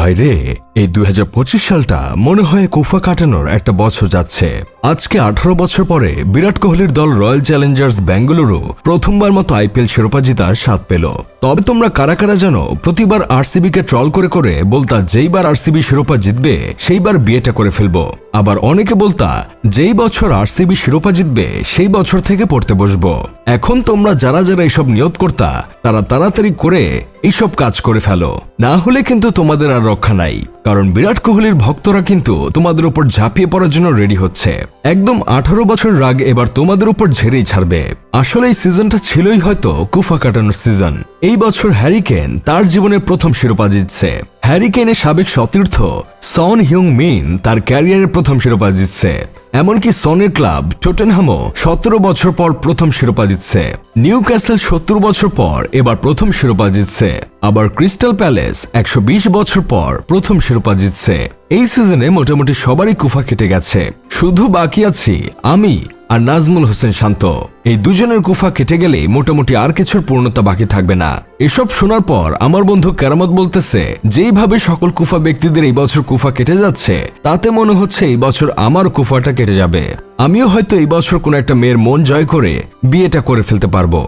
ভাইরে, এই 2025 সালটা মনে হয় কুফা কাটানোর একটা বছর যাচ্ছে। আজকে 18 বছর পরে বিরাট কোহলির দল রয়্যাল চ্যালেঞ্জার্স বেঙ্গালুরু প্রথমবার মতো আইপিএল শিরোপা জেতার স্বাদ পেল। তবে তোমরা কারা কারা জানো প্রতিবার আরসিবিকে ট্রল করে করে বলতা যেইবার আরসিবি শিরোপা জিতবে সেইবার বিয়েটা করে ফেলবো। আবার অনেকে বলতা যেই বছর আরসিবি শিরোপা জিতবে সেই বছর থেকে পড়তে বসবো। এখন তোমরা যারা যারা এসব নিয়ত করতা তারা তাড়াতাড়ি করে এইসব কাজ করে ফেলো, না হলে কিন্তু তোমাদের আর রক্ষা নাই। কারণ বিরাট কোহলির ভক্তরা কিন্তু তোমাদের উপর ঝাঁপিয়ে পড়ার জন্য রেডি হচ্ছে। একদম 18 বছর রাগ এবার তোমাদের উপর ঝেড়েই ছাড়বে। আসলে এই সিজনটা ছিলই হয়তো কুফা কাটানোর সিজন। এই বছর হ্যারি কেন তার জীবনের প্রথম শিরোপা জিতছে। হ্যারি কেনের সাবেক সতীর্থ সন হিউং মিন তার ক্যারিয়ারের প্রথম শিরোপা জিতছে। এমনকি সনের ক্লাব টটেনহামও 17 বছর পর প্রথম শিরোপা জিতছে। নিউ ক্যাসেল 70 বছর পর এবার প্রথম শিরোপা জিতছে। আবার ক্রিস্টাল প্যালেস 120 বছর পর প্রথম শিরোপা জিতছে। এই সিজনে মোটামুটি সবারই কুফা কেটে গেছে, শুধু বাকি আছি আমি আর নাজমুল হোসেন শান্ত। এই দুজনের কুফা কেটে গেলে মোটামুটি আর কিছুর পূর্ণতা বাকি থাকবে না। এসব শোনার পর আমার বন্ধু কেরামত বলতেছে, যেইভাবে সকল কুফা ব্যক্তিদের এই বছর কুফা কেটে যাচ্ছে তাতে মনে হচ্ছে এই বছর আমার কুফাটা কেটে যাবে। আমিও হয়তো এই বছর কোনো একটা মেয়ের মন জয় করে বিয়েটা করে ফেলতে পারবো।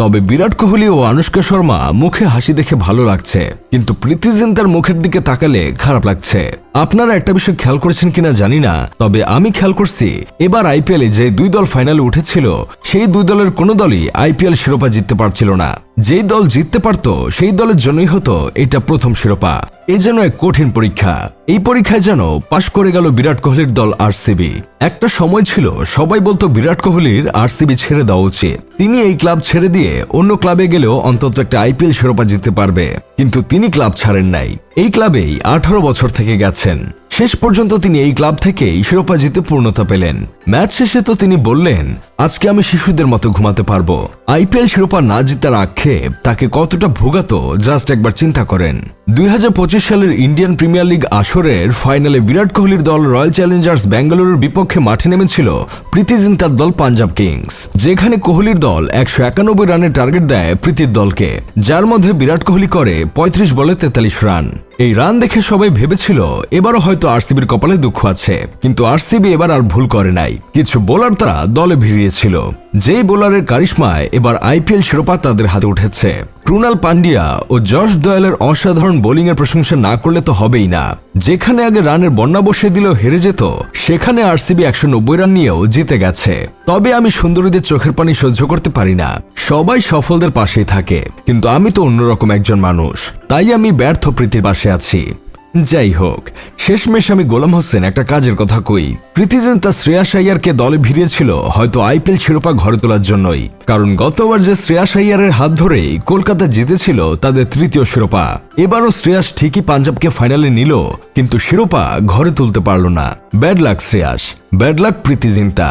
তবে বিরাট কোহলি ও আনুশকা শর্মা মুখে হাসি দেখে ভালো লাগছে, কিন্তু প্রীতি জিন্তার মুখের দিকে তাকালে খারাপ লাগছে। আপনারা একটা বিষয় খেয়াল করেছেন কিনা জানি না, তবে আমি খেয়াল করছি এবার আইপিএলে যে দুই দল ফাইনালে উঠেছিল সেই দুই দলের কোনো দলই আইপিএল শিরোপা জিততে পারছিল না। যেই দল জিততে পারত সেই দলের জন্যই হতো এটা প্রথম শিরোপা। এ যেন এক কঠিন পরীক্ষা। এই পরীক্ষায় যেন পাশ করে গেল বিরাট কোহলির দল আরসিবি। একটা সময় ছিল সবাই বলতো বিরাট কোহলির আরসিবি ছেড়ে দেওয়া উচিত, তিনি এই ক্লাব ছেড়ে দিয়ে অন্য ক্লাবে গেলেও অন্তত একটা আইপিএল শিরোপা জিততে পারবে। কিন্তু তিনি ক্লাব ছাড়েন নাই, এই ক্লাবেই 18 বছর থেকে গেছেন। শেষ পর্যন্ত তিনি এই ক্লাব থেকেই শিরোপা জিতে পূর্ণতা পেলেন। ম্যাচ শেষে তো তিনি বললেন, আজকে আমি শিশুদের মতো ঘুমাতে পারবো। আইপিএল শিরোপা না জিতার আক্ষেপ তাকে কতটা ভোগাতো জাস্ট একবার চিন্তা করেন। 2025 সালের ইন্ডিয়ান প্রিমিয়ার লিগ আসরের ফাইনালে বিরাট কোহলির দল রয়্যাল চ্যালেঞ্জার্স বেঙ্গালুরুর বিপক্ষে মাঠে নেমেছিল প্রীতি জিন্তার দল পাঞ্জাব কিংস, যেখানে কোহলির দল 191 রানের টার্গেট দেয় প্রীতির দলকে, যার মধ্যে বিরাট কোহলি করে 35 বলে 43 রান। এই রান দেখে সবাই ভেবেছিল এবারও হয়তো আরসিবির কপালে দুঃখ আছে, কিন্তু আরসিবি এবার আর ভুল করে নাই। কিছু বোলার তারা দলে ভিড়িয়েছিল, যেই বোলারের কারিশমায় এবার আইপিএল শিরোপা তাদের হাতে উঠেছে। ক্রুনাল পান্ডিয়া ও জশ দয়ালের অসাধারণ বোলিং এর প্রশংসা না করলে তো হবেই না। যেখানে আগে রানের বন্যা বসিয়ে দিলেও হেরে যেত, সেখানে আরসিবি 190 রান নিয়েও জিতে গেছে। তবে আমি সুন্দরীদের চোখের পানি সহ্য করতে পারি না। সবাই সফলদের পাশেই থাকে, কিন্তু আমি তো অন্যরকম একজন মানুষ, তাই আমি ব্যর্থ প্রীতির পাশে আছি। যাই হোক, শেষমেশ আমি গোলাম হোসেন একটা কাজের কথা কই। প্রীতি জিন্তা শ্রেয়াস আইয়ারকে দলে ভিড়িয়েছিল হয়তো আইপিএল শিরোপা ঘরে তোলার জন্যই, কারণ গতবার যে শ্রেয়াস আইয়ারের হাত ধরেই কলকাতা জিতেছিল তাদের তৃতীয় শিরোপা। এবারও শ্রেয়াস ঠিকই পাঞ্জাবকে ফাইনালে নিল, কিন্তু শিরোপা ঘরে তুলতে পারল না। Bad luck Shreyas, bad luck Preity Zinta.